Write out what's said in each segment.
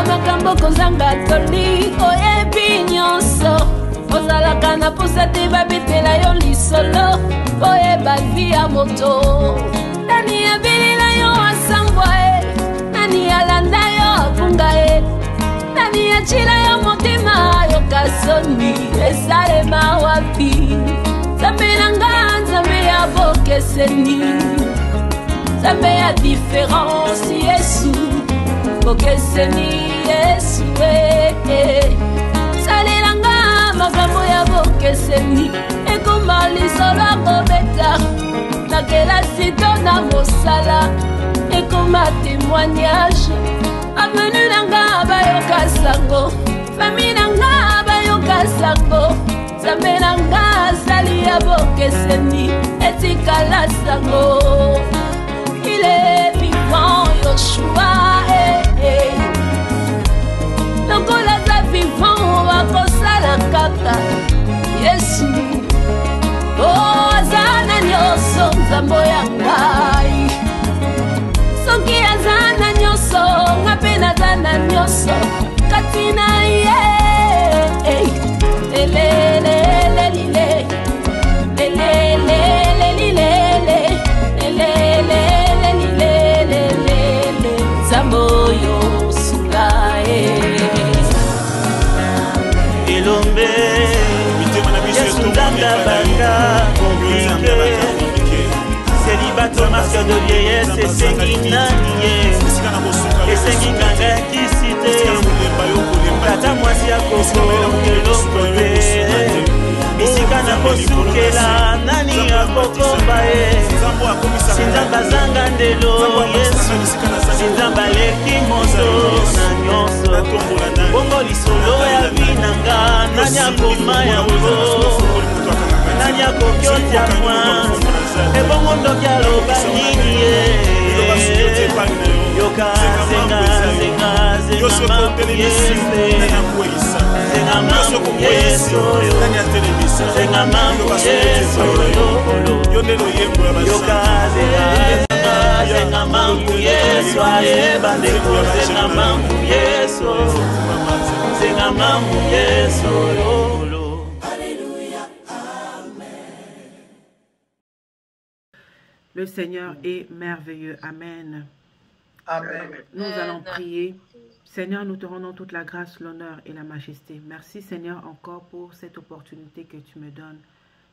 makambo kozanga toli oyebi nyonso ozalaka na posa te babetela yo lisolo oyeba vi ya moto nani abilila yo asangwa nani alanda yo afunga nani achila yo motima yoka soni esalema wapi Nzambe nanga Nzambe ya bokeseni Nzambe ya différence Yesu bokeseni Yesu salelanga makambo ya bokeseni ekoma lisolo akobeta na kelasi to na mosala ekoma témoignage avenu nanga bayoka sango fami nanga bayoka sango Nzambe nanga sali ya bokeseni etikala sango il est vivant Yoshua lokola za vivant wakosala kaka Yesu azana nyonso Nzambe ya ngai soki azana nyonso nga mpe nazana nyonso kati na ye Zamboyo sungae Ilombe Yesundanda banga Célibato masque de vieillesse et senginanie et senginganga kisite Tata mwasi ya koko Ilombe Misika na kosukela nani akokomba Sinzamba zanga ndelo Yesu Sinzamba leki moto na nyonso Bongo lisolo ya vinanga Nani akoma yango Nani akokyotia mwa Ebongo ndokia loba nini Yoka zenga zenga zenga mamu yese Zenga mamu yeso Zenga mamu yeso Yoka zenga zenga mamu yeso Ayeba ndeko zenga mamu yeso Zenga mamu yeso Le Seigneur est merveilleux. Amen. Amen. Nous allons prier. Seigneur, nous te rendons toute la grâce, l'honneur et la majesté. Merci Seigneur encore pour cette opportunité que tu me donnes.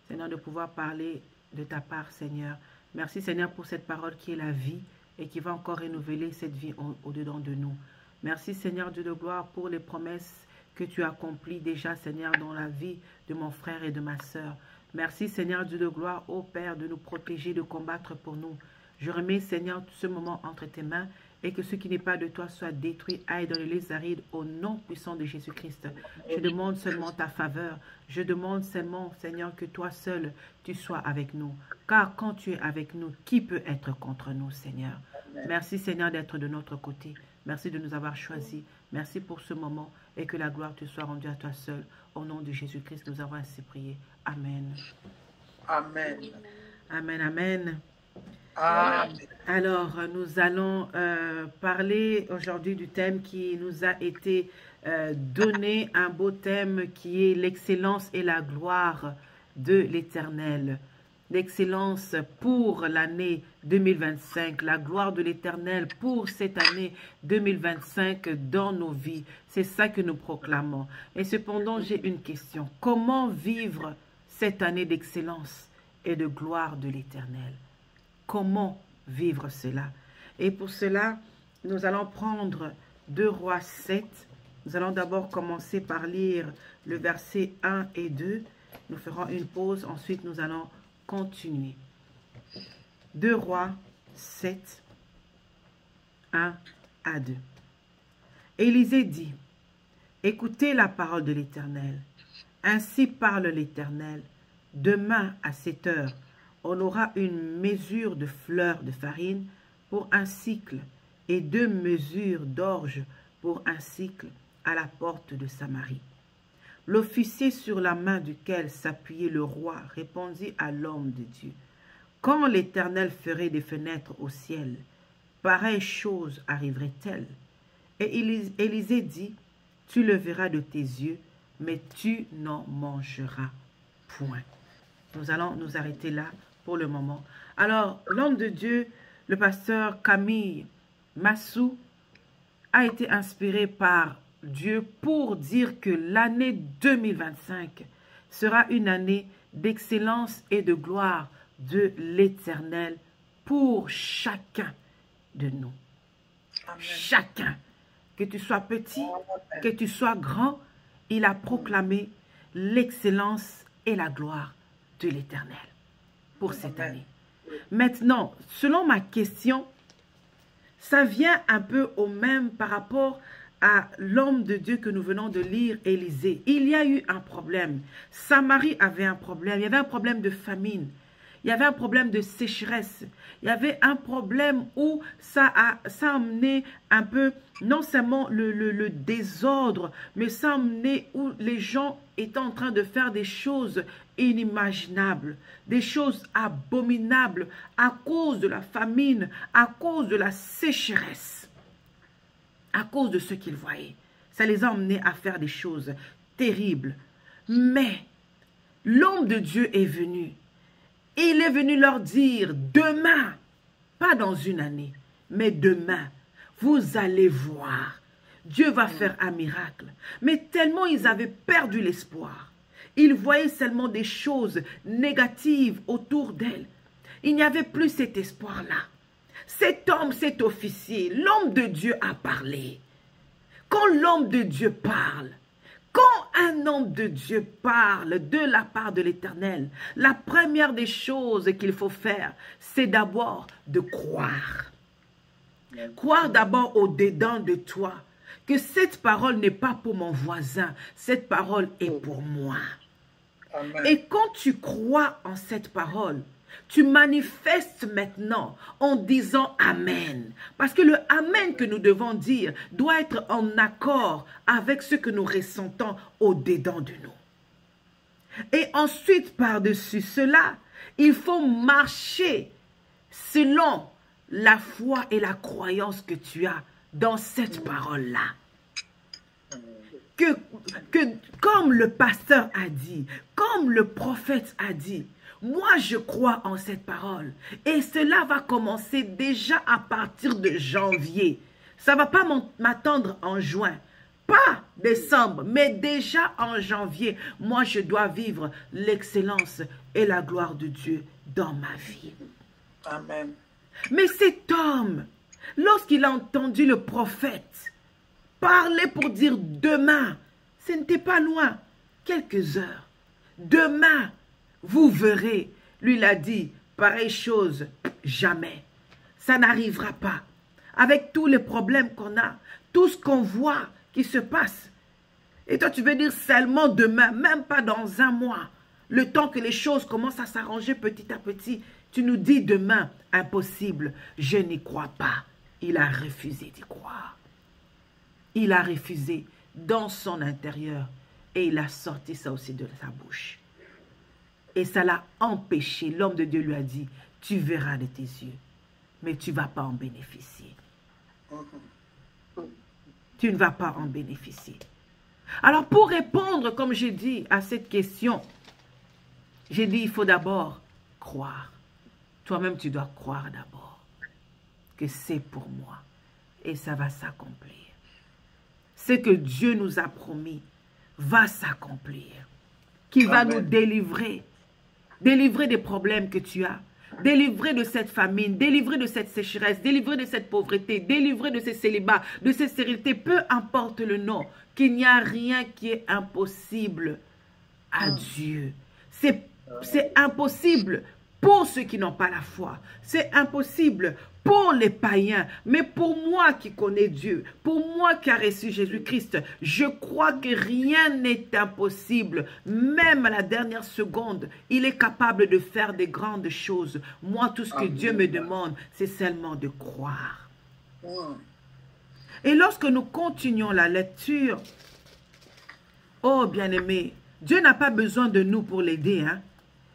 Seigneur, de pouvoir parler de ta part, Seigneur. Merci Seigneur pour cette parole qui est la vie et qui va encore renouveler cette vie au-dedans de nous. Merci Seigneur Dieu de gloire pour les promesses que tu as accomplies déjà Seigneur dans la vie de mon frère et de ma sœur. Merci Seigneur Dieu de gloire, ô Père, de nous protéger, de combattre pour nous. Je remets Seigneur tout ce moment entre tes mains et que ce qui n'est pas de toi soit détruit, aille dans les lézarides au nom puissant de Jésus-Christ. Je demande seulement ta faveur. Je demande seulement Seigneur que toi seul tu sois avec nous. Car quand tu es avec nous, qui peut être contre nous Seigneur? Merci Seigneur d'être de notre côté. Merci de nous avoir choisis. Merci pour ce moment et que la gloire te soit rendue à toi seul. Au nom de Jésus-Christ, nous avons ainsi prié. Amen. Amen. Amen, amen. Amen. Alors, nous allons parler aujourd'hui du thème qui nous a été donné, un beau thème qui est l'excellence et la gloire de l'Éternel. L'excellence pour l'année 2025, la gloire de l'Éternel pour cette année 2025 dans nos vies. C'est ça que nous proclamons. Et cependant, j'ai une question. Comment vivre cette année d'excellence et de gloire de l'Éternel? Comment vivre cela? Et pour cela, nous allons prendre 2 Rois 7. Nous allons d'abord commencer par lire le verset 1 et 2. Nous ferons une pause, ensuite nous allons continuer. 2 Rois 7, 1 à 2. Élisée dit, « Écoutez la parole de l'Éternel. Ainsi parle l'Éternel. Demain à 7 heures, on aura une mesure de fleurs de farine pour un cycle et 2 mesures d'orge pour un cycle à la porte de Samarie. » L'officier sur la main duquel s'appuyait le roi répondit à l'homme de Dieu. « Quand l'Éternel ferait des fenêtres au ciel, pareille chose arriverait-elle? Et Élisée dit, tu le verras de tes yeux, mais tu n'en mangeras point. Nous allons nous arrêter là pour le moment. Alors, l'homme de Dieu, le pasteur Camille Massou, a été inspiré par Dieu pour dire que l'année 2025 sera une année d'excellence et de gloire de l'Éternel pour chacun de nous. Amen. Chacun, que tu sois petit, que tu sois grand, il a proclamé l'excellence et la gloire de l'Éternel pour cette Amen. année. Maintenant, selon ma question, ça vient un peu au même par rapport à l'homme de Dieu que nous venons de lire, Élisée. Il y a eu un problème. Samarie avait un problème. Il y avait un problème de famine. Il y avait un problème de sécheresse. Il y avait un problème où ça a amené un peu, non seulement le désordre, mais ça a amené où les gens étaient en train de faire des choses inimaginables, des choses abominables à cause de la famine, à cause de la sécheresse, à cause de ce qu'ils voyaient. Ça les a emmenés à faire des choses terribles. Mais l'homme de Dieu est venu. Il est venu leur dire, demain, pas dans une année, mais demain, vous allez voir. Dieu va faire un miracle. Mais tellement ils avaient perdu l'espoir. Ils voyaient seulement des choses négatives autour d'elle. Il n'y avait plus cet espoir-là. Cet homme, cet officier, l'homme de Dieu a parlé. Quand l'homme de Dieu parle, quand un homme de Dieu parle de la part de l'Éternel, la première des choses qu'il faut faire, c'est d'abord de croire. Croire d'abord au-dedans de toi que cette parole n'est pas pour mon voisin, cette parole est pour moi. Amen. Et quand tu crois en cette parole, tu manifestes maintenant en disant Amen. Parce que le Amen que nous devons dire doit être en accord avec ce que nous ressentons au-dedans de nous. Et ensuite, par-dessus cela, il faut marcher selon la foi et la croyance que tu as dans cette parole-là. Que comme le pasteur a dit, comme le prophète a dit, moi je crois en cette parole. Et cela va commencer déjà à partir de janvier. Ça ne va pas m'attendre en juin, pas décembre, mais déjà en janvier. Moi je dois vivre l'excellence et la gloire de Dieu dans ma vie. Amen. Mais cet homme, lorsqu'il a entendu le prophète parler pour dire demain, ce n'était pas loin, quelques heures. Demain, vous verrez. Lui, il a dit, pareille chose, jamais. Ça n'arrivera pas. Avec tous les problèmes qu'on a, tout ce qu'on voit qui se passe. Et toi, tu veux dire seulement demain, même pas dans un mois. Le temps que les choses commencent à s'arranger petit à petit, tu nous dis demain, impossible, je n'y crois pas. Il a refusé d'y croire. Il a refusé dans son intérieur et il a sorti ça aussi de sa bouche. Et ça l'a empêché. L'homme de Dieu lui a dit, tu verras de tes yeux, mais tu ne vas pas en bénéficier. Tu ne vas pas en bénéficier. Alors pour répondre, comme j'ai dit, à cette question, j'ai dit, il faut d'abord croire. Toi-même, tu dois croire d'abord que c'est pour moi et ça va s'accomplir. Ce que Dieu nous a promis va s'accomplir. Qu'il va nous délivrer. Délivrer des problèmes que tu as. Délivrer de cette famine. Délivrer de cette sécheresse. Délivrer de cette pauvreté. Délivrer de ces célibats. De cette stérilité. Peu importe le nom. Qu'il n'y a rien qui est impossible à Dieu. C'est impossible pour ceux qui n'ont pas la foi. C'est impossible pour les païens. Mais pour moi qui connais Dieu, pour moi qui a reçu Jésus-Christ, je crois que rien n'est impossible. Même à la dernière seconde, il est capable de faire des grandes choses. Moi, tout ce que Dieu me demande, c'est seulement de croire. Et lorsque nous continuons la lecture, oh bien-aimé, Dieu n'a pas besoin de nous pour l'aider, hein?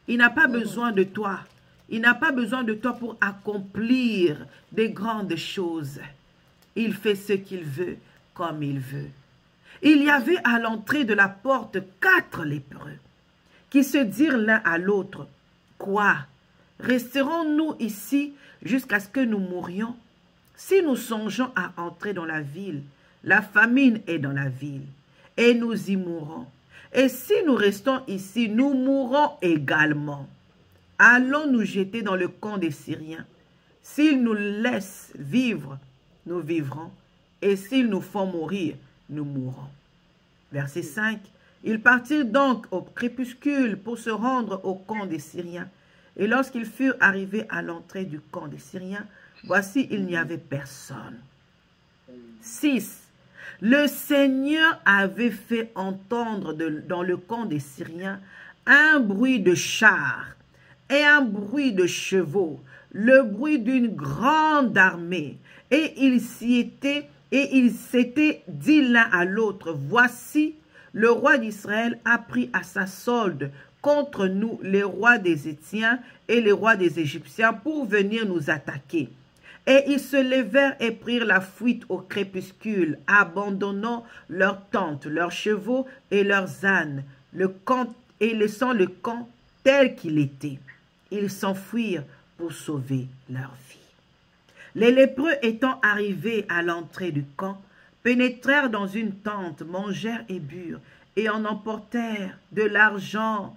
Il n'a pas besoin de toi. Il n'a pas besoin de toi pour accomplir des grandes choses. Il fait ce qu'il veut, comme il veut. Il y avait à l'entrée de la porte 4 lépreux, qui se dirent l'un à l'autre, « Quoi? Resterons-nous ici jusqu'à ce que nous mourions? Si nous songeons à entrer dans la ville, la famine est dans la ville, et nous y mourrons. Et si nous restons ici, nous mourrons également. Allons nous jeter dans le camp des Syriens. S'ils nous laissent vivre, nous vivrons. Et s'ils nous font mourir, nous mourrons. » Verset 5. Ils partirent donc au crépuscule pour se rendre au camp des Syriens. Et lorsqu'ils furent arrivés à l'entrée du camp des Syriens, voici, il n'y avait personne. 6. Le Seigneur avait fait entendre dans le camp des Syriens un bruit de chars et un bruit de chevaux, le bruit d'une grande armée. Et ils s'étaient dit l'un à l'autre, « Voici, le roi d'Israël a pris à sa solde contre nous les rois des Hétiens et les rois des Égyptiens pour venir nous attaquer. » Et ils se levèrent et prirent la fuite au crépuscule, abandonnant leurs tentes, leurs chevaux et leurs ânes, et laissant le camp tel qu'il était. Ils s'enfuirent pour sauver leur vie. Les lépreux étant arrivés à l'entrée du camp, pénétrèrent dans une tente, mangèrent et burent, et en emportèrent de l'argent,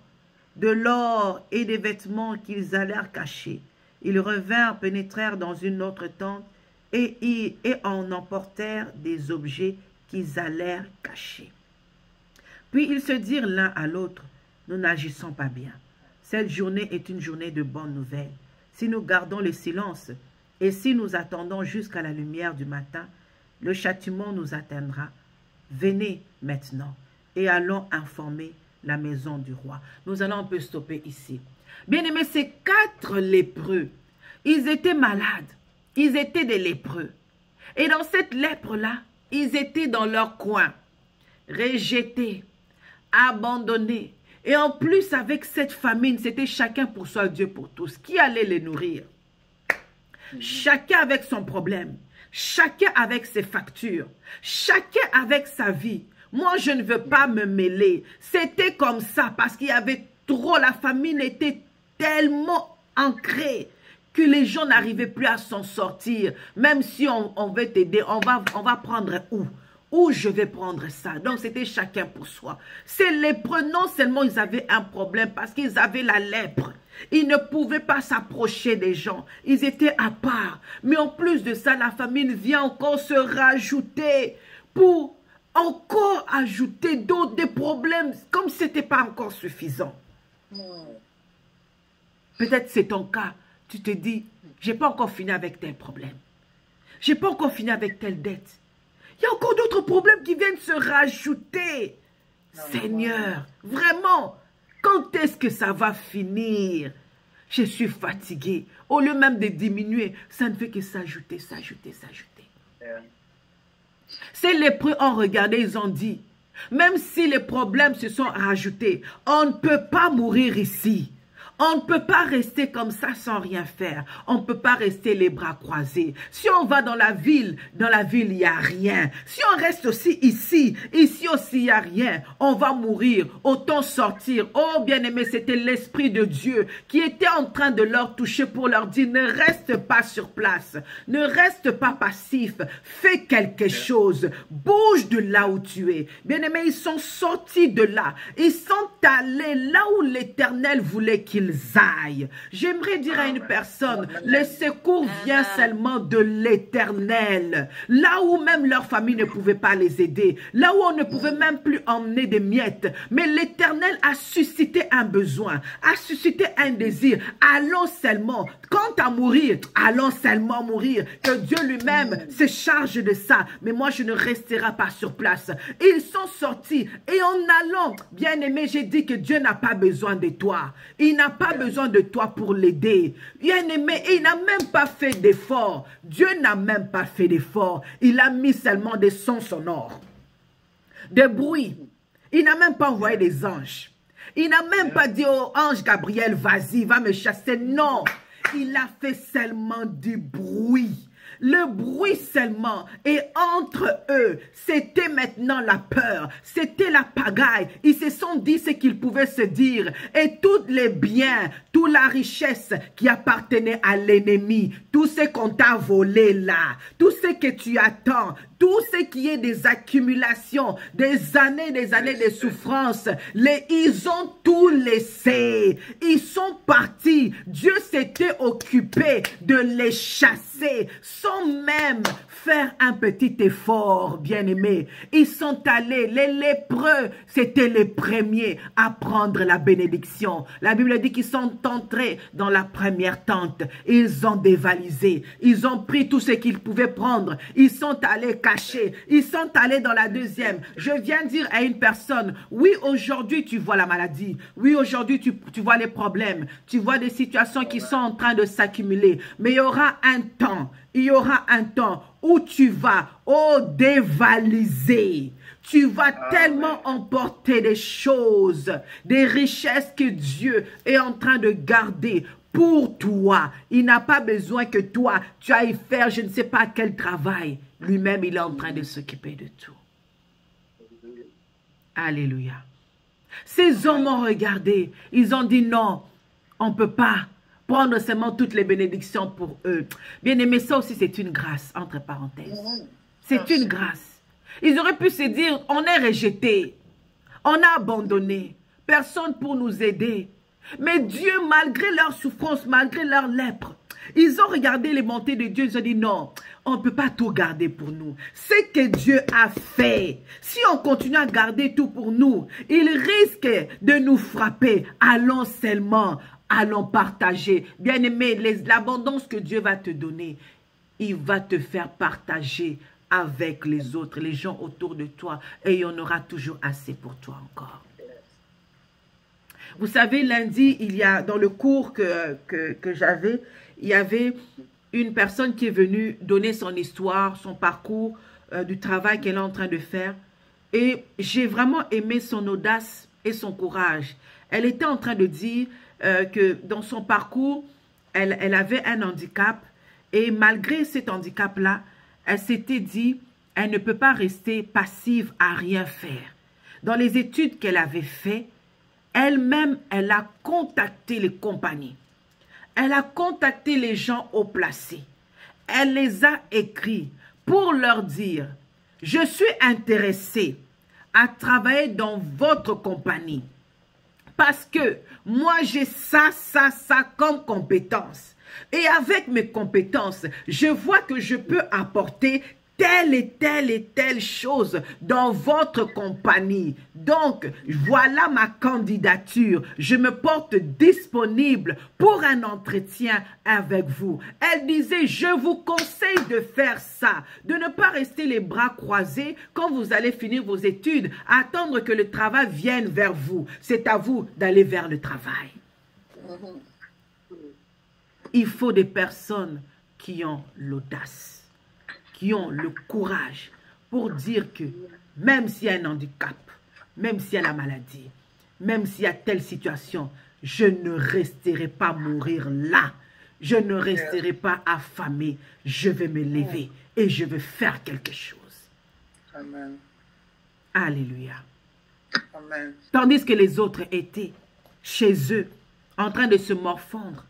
de l'or et des vêtements qu'ils allèrent cacher. Ils revinrent, pénétrèrent dans une autre tente, et en emportèrent des objets qu'ils allèrent cacher. Puis ils se dirent l'un à l'autre, « Nous n'agissons pas bien. Cette journée est une journée de bonnes nouvelles. Si nous gardons le silence, et si nous attendons jusqu'à la lumière du matin, le châtiment nous atteindra. Venez maintenant et allons informer la maison du roi. » Nous allons un peu stopper ici. Bien-aimés, ces 4 lépreux, ils étaient malades. Ils étaient des lépreux. Et dans cette lèpre-là, ils étaient dans leur coin, rejetés, abandonnés. Et en plus, avec cette famine, c'était chacun pour soi, Dieu pour tous. Qui allait les nourrir? Chacun avec son problème, chacun avec ses factures, chacun avec sa vie. Moi, je ne veux pas me mêler. C'était comme ça parce qu'il y avait trop, la famine était tellement ancrée que les gens n'arrivaient plus à s'en sortir. Même si on veut t'aider, on va prendre où? Où je vais prendre ça? Donc, c'était chacun pour soi. Ces lépreux, non seulement ils avaient un problème parce qu'ils avaient la lèpre. Ils ne pouvaient pas s'approcher des gens. Ils étaient à part. Mais en plus de ça, la famine vient encore se rajouter pour encore ajouter d'autres des problèmes comme si ce n'était pas encore suffisant. Peut-être c'est ton cas. Tu te dis, j'ai pas encore fini avec tel problème. J'ai pas encore fini avec telle dette. Il y a encore d'autres problèmes qui viennent se rajouter. Seigneur, vraiment, quand est-ce que ça va finir? Je suis fatigué. Au lieu même de diminuer, ça ne fait que s'ajouter, s'ajouter, s'ajouter. Ces lépreux ont regardé, ils ont dit, même si les problèmes se sont rajoutés, on ne peut pas mourir ici. On ne peut pas rester comme ça sans rien faire. On ne peut pas rester les bras croisés. Si on va dans la ville, il n'y a rien. Si on reste aussi ici aussi, il n'y a rien. On va mourir. Autant sortir. Oh, bien-aimé, c'était l'Esprit de Dieu qui était en train de leur toucher pour leur dire, ne reste pas sur place. Ne reste pas passif. Fais quelque chose. Bouge de là où tu es. Bien-aimé, ils sont sortis de là. Ils sont allés là où l'Éternel voulait qu'ils aillent. J'aimerais dire à une personne, le secours vient seulement de l'Éternel. Là où même leur famille ne pouvait pas les aider, là où on ne pouvait même plus emmener des miettes, mais l'Éternel a suscité un besoin, a suscité un désir. Allons seulement, quant à mourir, allons seulement mourir, que Dieu lui-même se charge de ça, mais moi je ne resterai pas sur place. Ils sont sortis et en allant, bien aimé, j'ai dit que Dieu n'a pas besoin de toi. Il n'a pas besoin de toi pour l'aider. Bien-aimé, il n'a même pas fait d'effort. Dieu n'a même pas fait d'effort. Il a mis seulement des sons sonores, des bruits. Il n'a même pas envoyé des anges. Il n'a même pas dit au ange Gabriel, vas-y, va me chasser. Non, il a fait seulement du bruit. le bruit seulement. Et entre eux, c'était maintenant la peur, c'était la pagaille. Ils se sont dit ce qu'ils pouvaient se dire. Et tous les biens, toute la richesse qui appartenait à l'ennemi, tout ce qu'on t'a volé là, tout ce que tu attends, tout ce qui est des accumulations, des années de souffrance, ils ont tout laissé. Ils sont partis. Dieu s'était occupé de les chasser sans même faire un petit effort, bien-aimés. Ils sont allés. Les lépreux, c'était les premiers à prendre la bénédiction. La Bible dit qu'ils sont entrés dans la première tente. Ils ont dévalisé. Ils ont pris tout ce qu'ils pouvaient prendre. Ils sont allés cacher. Ils sont allés dans la deuxième. Je viens dire à une personne, oui, aujourd'hui, tu vois la maladie. Oui, aujourd'hui, tu vois les problèmes. Tu vois des situations qui sont en train de s'accumuler. Mais il y aura un temps. Il y aura un temps où tu vas dévaliser. Tu vas tellement emporter des choses, des richesses que Dieu est en train de garder pour toi. Il n'a pas besoin que toi, tu ailles faire je ne sais pas quel travail. Lui-même, il est en train de s'occuper de tout. Alléluia. Ces hommes ont regardé. Ils ont dit non, on ne peut pas prendre seulement toutes les bénédictions pour eux. Bien aimé, ça aussi c'est une grâce, entre parenthèses. C'est une grâce. Ils auraient pu se dire, on est rejeté, on a abandonné, personne pour nous aider. Mais Dieu, malgré leur souffrance, malgré leur lèpre, ils ont regardé les bontés de Dieu, ils ont dit non, on ne peut pas tout garder pour nous. Ce que Dieu a fait, si on continue à garder tout pour nous, il risque de nous frapper. Allons seulement, allons partager. Bien-aimé, l'abondance que Dieu va te donner, il va te faire partager avec les autres, les gens autour de toi, et il y en aura toujours assez pour toi encore. Vous savez, lundi, il y a dans le cours que j'avais, il y avait une personne qui est venue donner son histoire, son parcours du travail qu'elle est en train de faire. Et j'ai vraiment aimé son audace et son courage. Elle était en train de dire que dans son parcours, elle avait un handicap. Et malgré cet handicap-là, elle s'était dit, elle ne peut pas rester passive à rien faire. Dans les études qu'elle avait faites, elle-même, elle a contacté les compagnies. Elle a contacté les gens haut placés. Elle les a écrits pour leur dire, je suis intéressée à travailler dans votre compagnie parce que moi, j'ai ça comme compétence. Et avec mes compétences, je vois que je peux apporter telle et telle chose dans votre compagnie. Donc, voilà ma candidature. Je me porte disponible pour un entretien avec vous. Elle disait, je vous conseille de faire ça, de ne pas rester les bras croisés quand vous allez finir vos études, attendre que le travail vienne vers vous. C'est à vous d'aller vers le travail. Il faut des personnes qui ont l'audace, qui ont le courage pour dire que même s'il y a un handicap, même s'il y a la maladie, même s'il y a telle situation, je ne resterai pas mourir là. Je ne resterai pas affamé. Je vais me lever et je vais faire quelque chose. Amen. Alléluia. Amen. Tandis que les autres étaient chez eux, en train de se morfondre,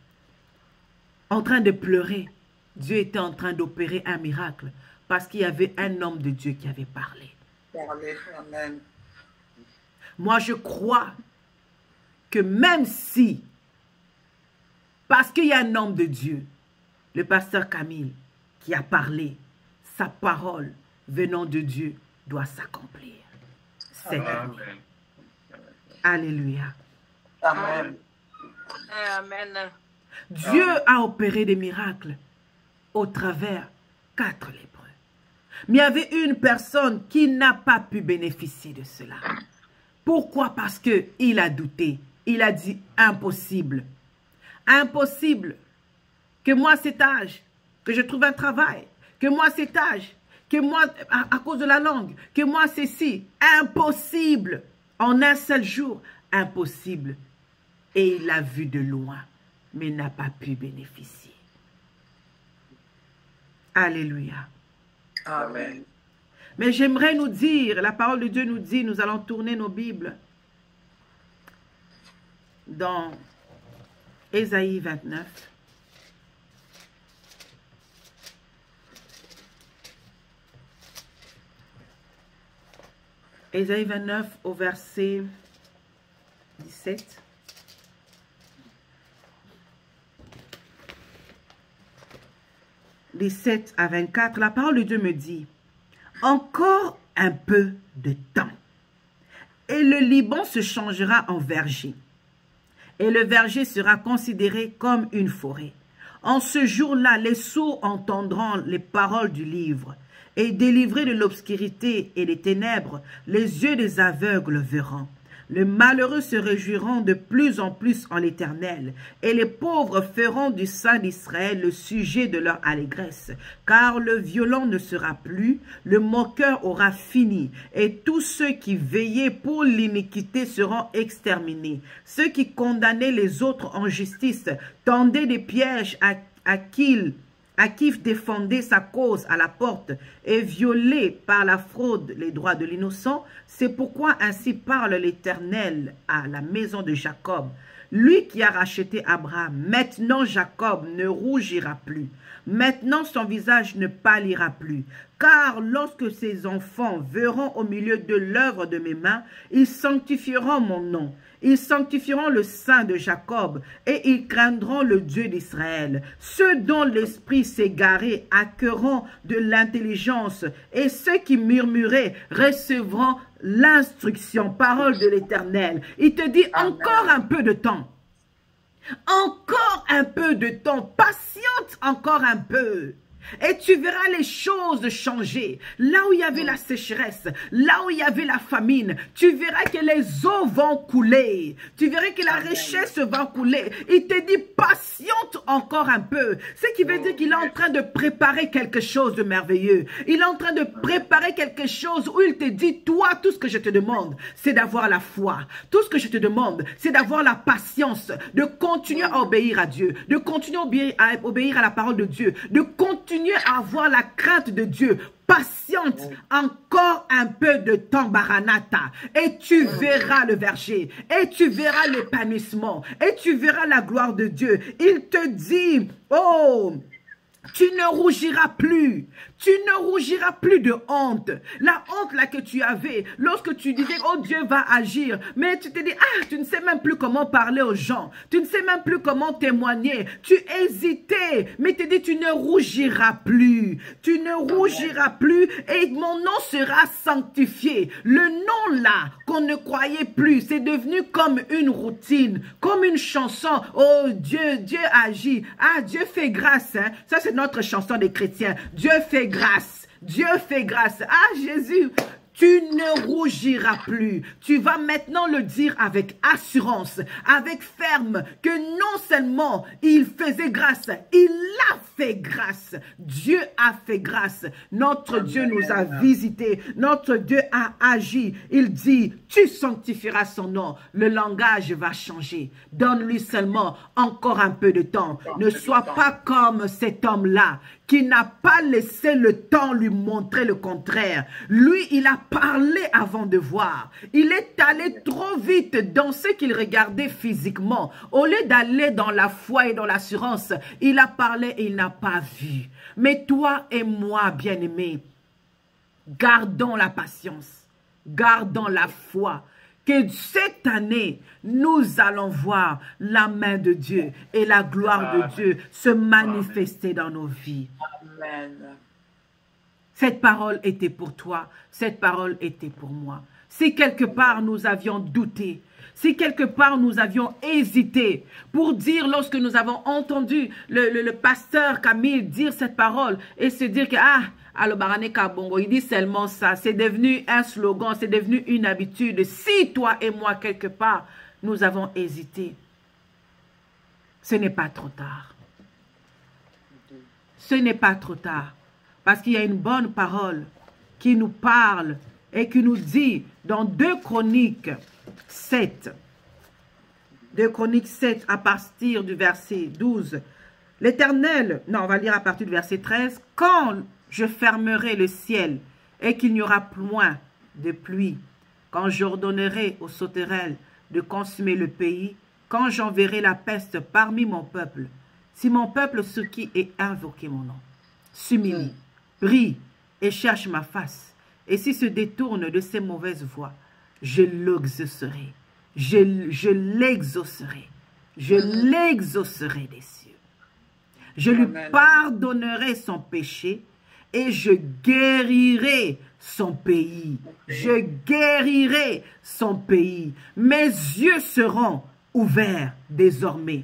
en train de pleurer. Dieu était en train d'opérer un miracle parce qu'il y avait un homme de Dieu qui avait parlé. Amen. Moi, je crois que même si, parce qu'il y a un homme de Dieu, le pasteur Camille, qui a parlé, sa parole venant de Dieu doit s'accomplir cette année. Alléluia. Amen. Amen. Dieu a opéré des miracles au travers 4 lépreux. Mais il y avait une personne qui n'a pas pu bénéficier de cela. Pourquoi? Parce qu'il a douté. Il a dit impossible. Impossible que moi, cet âge, que je trouve un travail, que moi, cet âge, que moi, à cause de la langue, que moi, ceci. Impossible. En un seul jour, impossible. Et il l'a vu de loin, mais n'a pas pu bénéficier. Alléluia. Amen. Mais j'aimerais nous dire, la parole de Dieu nous dit, nous allons tourner nos Bibles dans Ésaïe 29. Ésaïe 29 au verset 17. « 17 à 24, la parole de Dieu me dit, « Encore un peu de temps, et le Liban se changera en verger, et le verger sera considéré comme une forêt. En ce jour-là, les sourds entendront les paroles du livre, et délivrés de l'obscurité et des ténèbres, les yeux des aveugles verront. Les malheureux se réjouiront de plus en plus en l'Éternel, et les pauvres feront du Saint d'Israël le sujet de leur allégresse, car le violent ne sera plus, le moqueur aura fini, et tous ceux qui veillaient pour l'iniquité seront exterminés. Ceux qui condamnaient les autres en justice tendaient des pièges à qui défendait sa cause à la porte et violait par la fraude les droits de l'innocent. C'est pourquoi ainsi parle l'Éternel à la maison de Jacob. Lui qui a racheté Abraham, maintenant Jacob ne rougira plus. Maintenant son visage ne pâlira plus. Car lorsque ses enfants verront au milieu de l'œuvre de mes mains, ils sanctifieront mon nom. Ils sanctifieront le Saint de Jacob et ils craindront le Dieu d'Israël. Ceux dont l'esprit s'est garé acquerront de l'intelligence et ceux qui murmuraient recevront l'instruction. Parole de l'Éternel. Il te dit encore un peu de temps. Encore un peu de temps. Patiente encore un peu. Et tu verras les choses changer. Là où il y avait la sécheresse, là où il y avait la famine, tu verras que les eaux vont couler. Tu verras que la richesse va couler. Il te dit patiente encore un peu. Ce qui veut dire qu'il est en train de préparer quelque chose de merveilleux. Il est en train de préparer quelque chose où il te dit, toi, tout ce que je te demande, c'est d'avoir la foi. Tout ce que je te demande, c'est d'avoir la patience, de continuer à obéir à Dieu, de continuer à obéir à la parole de Dieu, de continuer à avoir la crainte de Dieu. Patiente encore un peu de temps, Maranatha, et tu verras le verger, et tu verras l'épanouissement, et tu verras la gloire de Dieu. Il te dit, oh, tu ne rougiras plus. Tu ne rougiras plus de honte. La honte là que tu avais lorsque tu disais, oh Dieu va agir. Mais tu te dis, ah, tu ne sais même plus comment parler aux gens. Tu ne sais même plus comment témoigner. Tu hésitais. Mais tu te dis, tu ne rougiras plus. Tu ne rougiras plus et mon nom sera sanctifié. Le nom là qu'on ne croyait plus, c'est devenu comme une routine, comme une chanson. Oh Dieu, Dieu agit. Ah, Dieu fait grâce. Hein? Ça c'est notre chanson des chrétiens. Dieu fait grâce. Dieu fait grâce. Ah Jésus, tu ne rougiras plus. Tu vas maintenant le dire avec assurance, avec ferme, que non seulement il faisait grâce, il a fait grâce. Dieu a fait grâce. Notre Dieu nous a visités. Notre Dieu a agi. Il dit, tu sanctifieras son nom. Le langage va changer. Donne-lui seulement encore un peu de temps. Ne sois pas comme cet homme-là qui n'a pas laissé le temps lui montrer le contraire. Lui, il a parlé avant de voir. Il est allé trop vite dans ce qu'il regardait physiquement. Au lieu d'aller dans la foi et dans l'assurance, il a parlé et il n'a pas vu. Mais toi et moi, bien-aimés, gardons la patience, gardons la foi. Que cette année, nous allons voir la main de Dieu et la gloire de Dieu se manifester dans nos vies. Amen. Cette parole était pour toi, cette parole était pour moi. Si quelque part nous avions douté, si quelque part nous avions hésité pour dire lorsque nous avons entendu le pasteur Camille dire cette parole et se dire que alors Barané Kabongo, il dit seulement ça, c'est devenu un slogan, c'est devenu une habitude. Si toi et moi quelque part nous avons hésité, ce n'est pas trop tard. Ce n'est pas trop tard. Parce qu'il y a une bonne parole qui nous parle et qui nous dit dans 2 Chroniques 7, 2 Chroniques 7 à partir du verset 12, L'Éternel, non, on va lire à partir du verset 13. Quand je fermerai le ciel et qu'il n'y aura point de pluie, quand j'ordonnerai aux sauterelles de consumer le pays, quand j'enverrai la peste parmi mon peuple, si mon peuple sur qui est invoqué mon nom, s'humilie, prie et cherche ma face, et s'il se détourne de ses mauvaises voies, je l'exaucerai, je l'exaucerai, je l'exaucerai des cieux. Je lui pardonnerai son péché et je guérirai son pays. Je guérirai son pays. Mes yeux seront ouverts désormais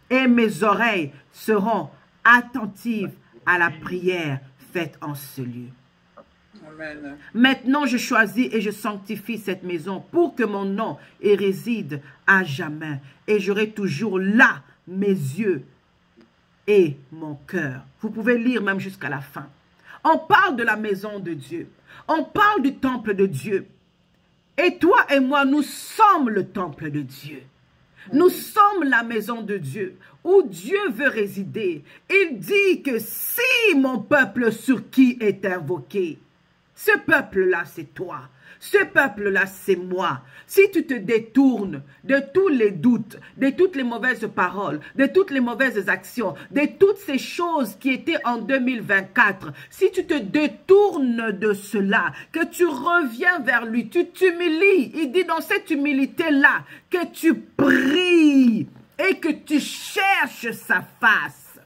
et mes oreilles seront attentives à la prière faite en ce lieu. Amen. Maintenant, je choisis et je sanctifie cette maison pour que mon nom y réside à jamais. Et j'aurai toujours là mes yeux et mon cœur. Vous pouvez lire même jusqu'à la fin. On parle de la maison de Dieu. On parle du temple de Dieu. Et toi et moi, nous sommes le temple de Dieu. Nous sommes la maison de Dieu, où Dieu veut résider. Il dit que si mon peuple sur qui est invoqué, ce peuple-là, c'est toi. Ce peuple-là, c'est moi. Si tu te détournes de tous les doutes, de toutes les mauvaises paroles, de toutes les mauvaises actions, de toutes ces choses qui étaient en 2024, si tu te détournes de cela, que tu reviens vers lui, tu t'humilies, il dit dans cette humilité-là, que tu pries et que tu cherches sa face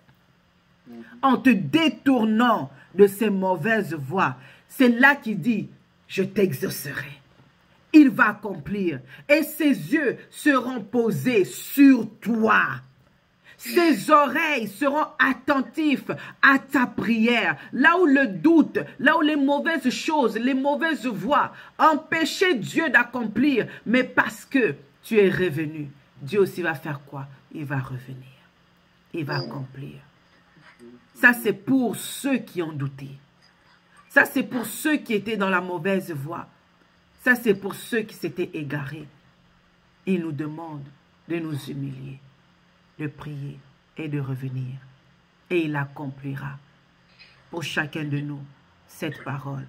en te détournant de ces mauvaises voies. C'est là qu'il dit, je t'exaucerai. Il va accomplir. Et ses yeux seront posés sur toi. Ses oreilles seront attentives à ta prière. Là où le doute, là où les mauvaises choses, les mauvaises voies empêchaient Dieu d'accomplir. Mais parce que tu es revenu, Dieu aussi va faire quoi? Il va revenir. Il va accomplir. Ça, c'est pour ceux qui ont douté. Ça, c'est pour ceux qui étaient dans la mauvaise voie. Ça, c'est pour ceux qui s'étaient égarés. Il nous demande de nous humilier, de prier et de revenir. Et il accomplira pour chacun de nous cette parole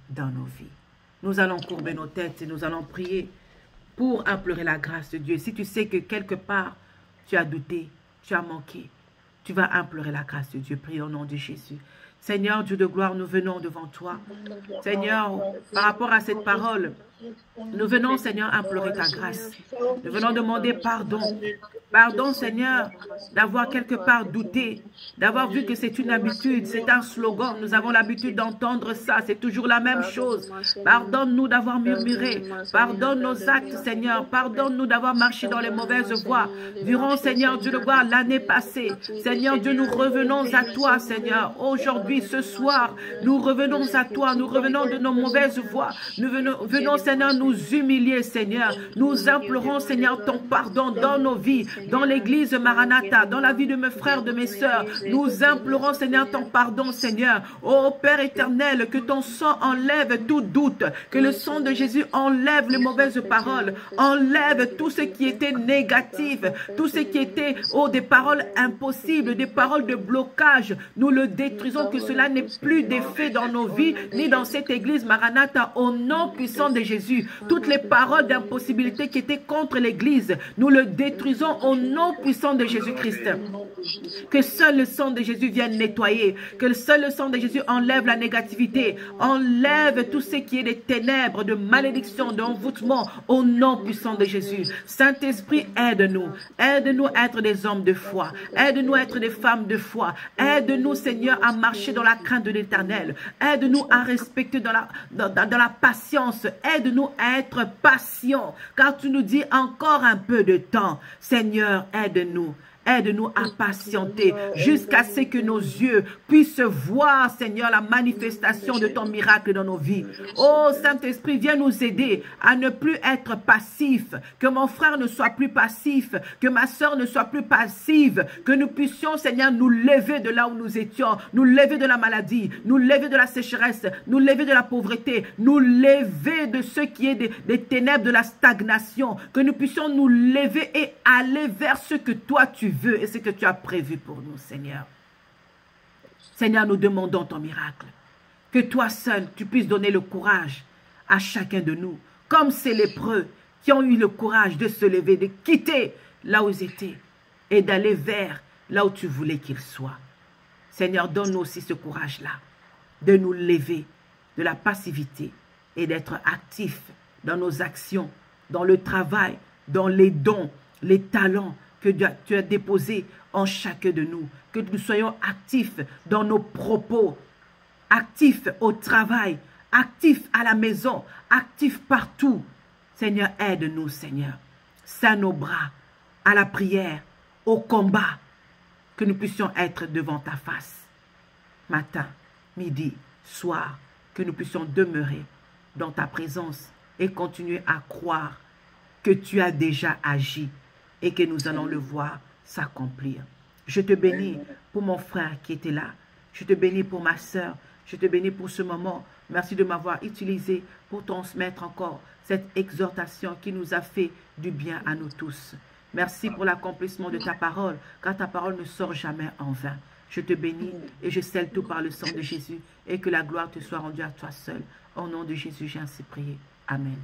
dans nos vies. Nous allons courber nos têtes et nous allons prier pour implorer la grâce de Dieu. Si tu sais que quelque part, tu as douté, tu as manqué, tu vas implorer la grâce de Dieu. Prie au nom de Jésus. Seigneur, Dieu de gloire, nous venons devant toi. Seigneur, par rapport à cette parole, nous venons, Seigneur, implorer ta grâce. Nous venons demander pardon. Pardon, Seigneur, d'avoir quelque part douté, d'avoir vu que c'est une habitude, c'est un slogan. Nous avons l'habitude d'entendre ça, c'est toujours la même chose. Pardonne-nous d'avoir murmuré. Pardonne nos actes, Seigneur. Pardonne-nous d'avoir marché dans les mauvaises voies. Durant, Seigneur, Dieu de gloire, l'année passée. Seigneur Dieu, nous revenons à toi, Seigneur. Aujourd'hui, ce soir, nous revenons à toi. Nous revenons de nos mauvaises voies. Nous venons, Seigneur, nous humilier, Seigneur. Nous implorons, Seigneur, ton pardon dans nos vies, dans l'église Maranatha, dans la vie de mes frères, de mes sœurs. Nous implorons, Seigneur, ton pardon, Seigneur. Ô Père éternel, que ton sang enlève tout doute, que le sang de Jésus enlève les mauvaises paroles, enlève tout ce qui était négatif, tout ce qui était, des paroles impossibles, des paroles de blocage. Nous le détruisons, que cela n'ait plus d'effet dans nos vies, ni dans cette église Maranatha, au nom puissant de Jésus. Toutes les paroles d'impossibilité qui étaient contre l'église, nous le détruisons au nom puissant de Jésus-Christ. Que seul le sang de Jésus vienne nettoyer, que seul le sang de Jésus enlève la négativité, enlève tout ce qui est des ténèbres, de malédiction, d'envoûtement, au nom puissant de Jésus. Saint-Esprit, aide-nous. Aide-nous à être des hommes de foi. Aide-nous à être des femmes de foi. Aide-nous, Seigneur, à marcher dans la crainte de l'Éternel. Aide-nous à respecter dans la patience. Aide-nous à être patients, car tu nous dis encore un peu de temps. Seigneur, aide-nous. Aide-nous à patienter jusqu'à ce que nos yeux puissent voir, Seigneur, la manifestation de ton miracle dans nos vies. Oh, Saint-Esprit, viens nous aider à ne plus être passifs, que mon frère ne soit plus passif, que ma soeur ne soit plus passive, que nous puissions, Seigneur, nous lever de là où nous étions, nous lever de la maladie, nous lever de la sécheresse, nous lever de la pauvreté, nous lever de ce qui est des ténèbres de la stagnation, que nous puissions nous lever et aller vers ce que toi tu veux et ce que tu as prévu pour nous, Seigneur. Seigneur, nous demandons ton miracle. Que toi seul, tu puisses donner le courage à chacun de nous, comme ces lépreux qui ont eu le courage de se lever, de quitter là où ils étaient et d'aller vers là où tu voulais qu'ils soient. Seigneur, donne-nous aussi ce courage-là, de nous lever de la passivité et d'être actifs dans nos actions, dans le travail, dans les dons, les talents que tu as déposés en chacun de nous. Que nous soyons actifs dans nos propos, actifs au travail, actifs à la maison, actifs partout. Seigneur, aide-nous, Seigneur. Serre nos bras à la prière, au combat, que nous puissions être devant ta face. Matin, midi, soir, que nous puissions demeurer dans ta présence et continuer à croire que tu as déjà agi et que nous allons le voir s'accomplir. Je te bénis pour mon frère qui était là. Je te bénis pour ma soeur. Je te bénis pour ce moment. Merci de m'avoir utilisé pour transmettre encore cette exhortation qui nous a fait du bien à nous tous. Merci pour l'accomplissement de ta parole, car ta parole ne sort jamais en vain. Je te bénis et je scelle tout par le sang de Jésus et que la gloire te soit rendue à toi seul. Au nom de Jésus, j'ai ainsi prié. Amen.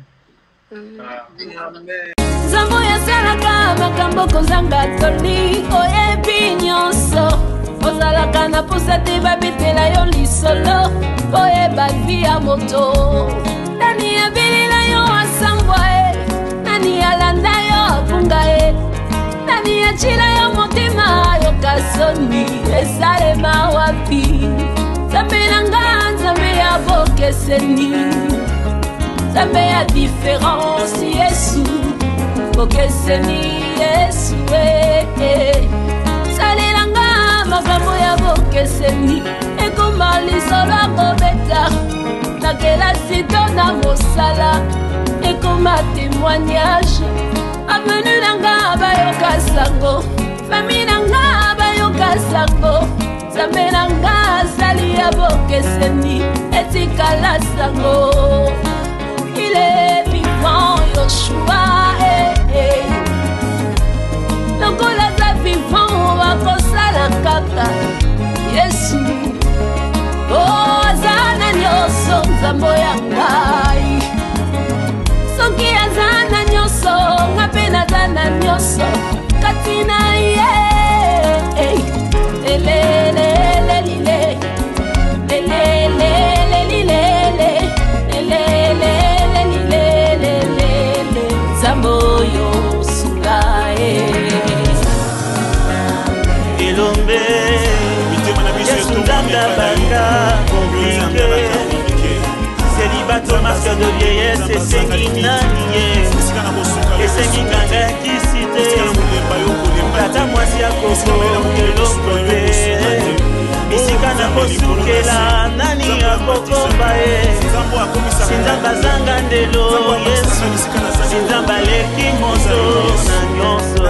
Zambo ya salaka makambo kozanga toli oyebi nyonso ozalaka na posa te babetela yo lisolo oyeba vi ya moto nani abilila yo asambwa nani alanda yo afunga nani achila yo motima yo kasoni esalema wapi Zambe nanga Zambe ya bokeseni Zambe ya différence Yesu bokeseni Yesu salelanga makambo ya bokeseni ekoma lisolo akobeta na kelasi to na mosala ekoma témoignage avenu nanga bayoka sango fami nanga bayoka sango Zambe nanga azali ya bokeseni etikala sango il est vivant Yoshua lokola za vivant wakosala kaka Yesu azana nyonso nzambo ya ngai soki azana nyonso nga mpe nazana nyonso kati na ye elelelelile elelelelile Zamboyo Sulae Elombe Yasundanga Baka compliqué Célibat masque de vieillesse et sengi naniye Et sengi kanga kisite Tata mwasi ya koko elombe Isika na kosukela nani ya kokomba Sinzamba zanga ndelo Yesu Sinzamba leki moto na nyonso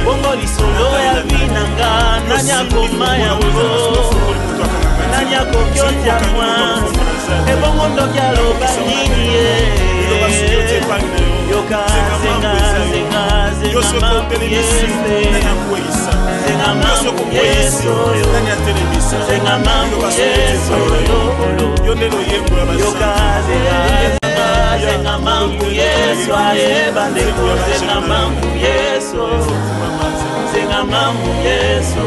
Bongo lisolo ya vinanga Nani akoma ya ugo Nani akokyotia mwa Ebongo ndokia loba nini Yoka zenga zenga zenga mamu yese Zenga mamu yeso Zenga mamu yeso Yoka zenga mamu yeso Ayeba ndeko zenga mamu yeso Zenga mamu yeso